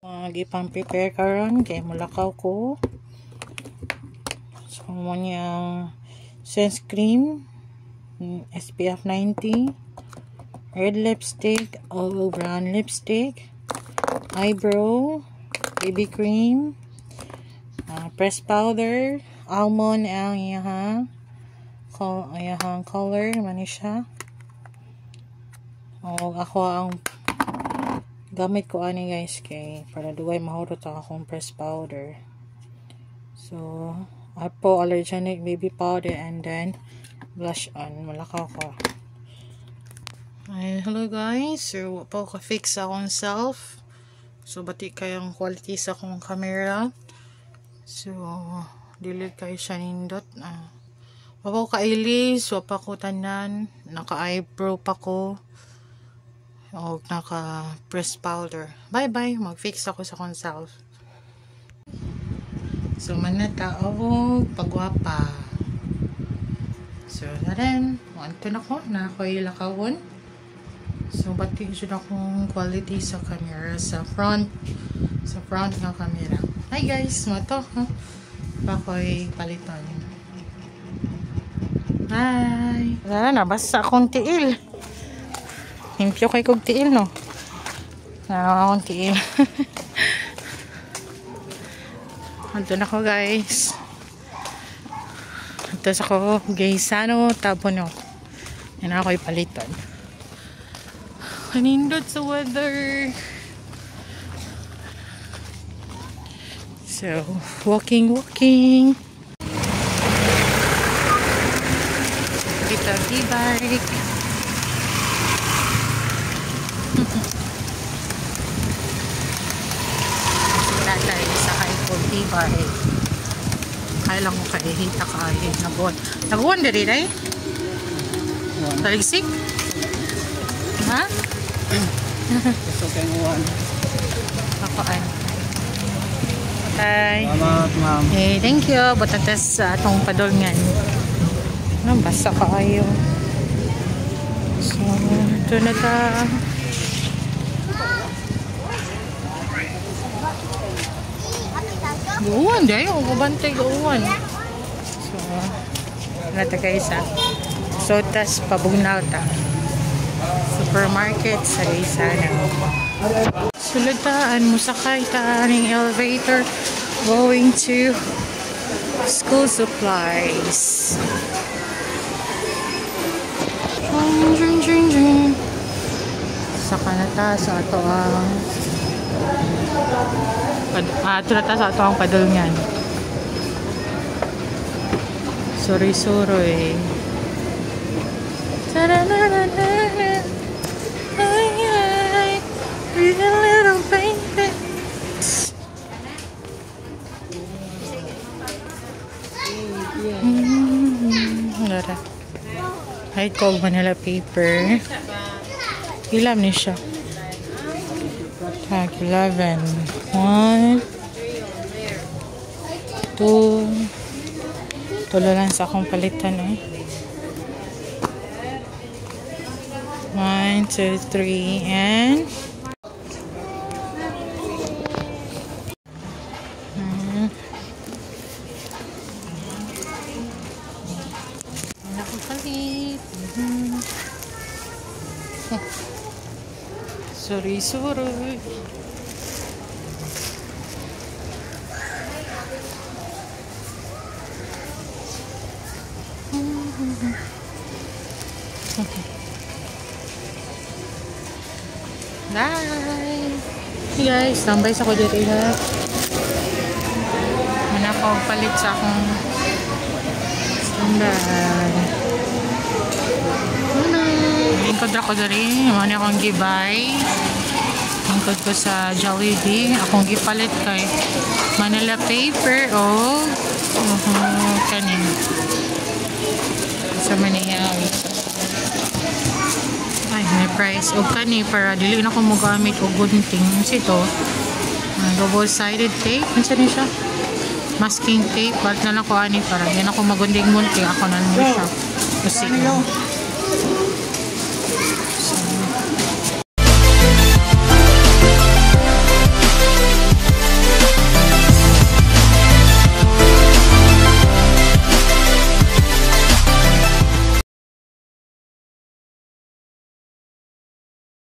Gipang prepare karon kay mulakaw ko. So mo niyang sunscreen, SPF 90, red lipstick, all brown lipstick, eyebrow, BB cream, pressed powder, almond ang iyahang color man siya. O ako ang gamit ko ani guys kay para duway mahurot akong pressed powder. So hypoallergenic baby powder and then blush on. Malakaw ko. Ay, hello guys. So po ko fix akong self. So bati kayong quality sa akong camera. So dili kay siya nindot. Wapo ka ilis, wapa ko tanan, naka eyebrow pa ko. O naka press powder. Bye bye, mag-fix ako sa akong self. So manata og pagwapa. So daran, wanto na ko na ako'y lakawon. So bati jud akong quality sa camera sa front nga camera. Hi guys, mo to ha. Ako'y paliton. Bye. Wala na basta akong tiil. Himpyo kay kog tiil no. Akong tiil. Ito na ko guys. Ito sa ko Gaisano Tabono. Yan ako'y paliton. Kanindot sa weather. So, walking. Kita e-bike. Tatay sa high-cold e-bike. Kaya lang mo kahihita kahit nabuwan dari day? Taligsik? Ha? Gusto kayong uwan. Ako ay. Okay. Salamat ma'am. Okay, thank you. Batatas sa atong padulngan. Basa kaayo. So, ito na ta. Uwan dahil. Kubantay ka uwan. So, nata guys ha. So, tas pabugnaw ta. Supermarket sa Gaisano. Sulod taan mo sakay ta ng elevator going to school supplies. Saka na ta sa ato ang padulngan. Suri-suroy. Ay, pretty little baby. Lara. Ay, kog Manila paper. Ilam ni siya. Tag 11. 1 2 tulo lang sa akong palitan eh. 1 2 3 and nakapalit. Sorry. Bye! Hey guys, tambay sa ko dito ha. Muna ko palit sa akong standard. Lingkod ako dali. Muna akong gibay. Lingkod ko sa Jollibee. Akong gipalit kay Manila paper o kanin. Sa Maniawi. Ay, may price. O kani para dili na ko mo gamit o gunting. Kasi ito, double-sided tape. Minsan niya siya. Masking tape. Ba't na lang ko ani para yan ako magunding munting. Ako na lang siya. Kasi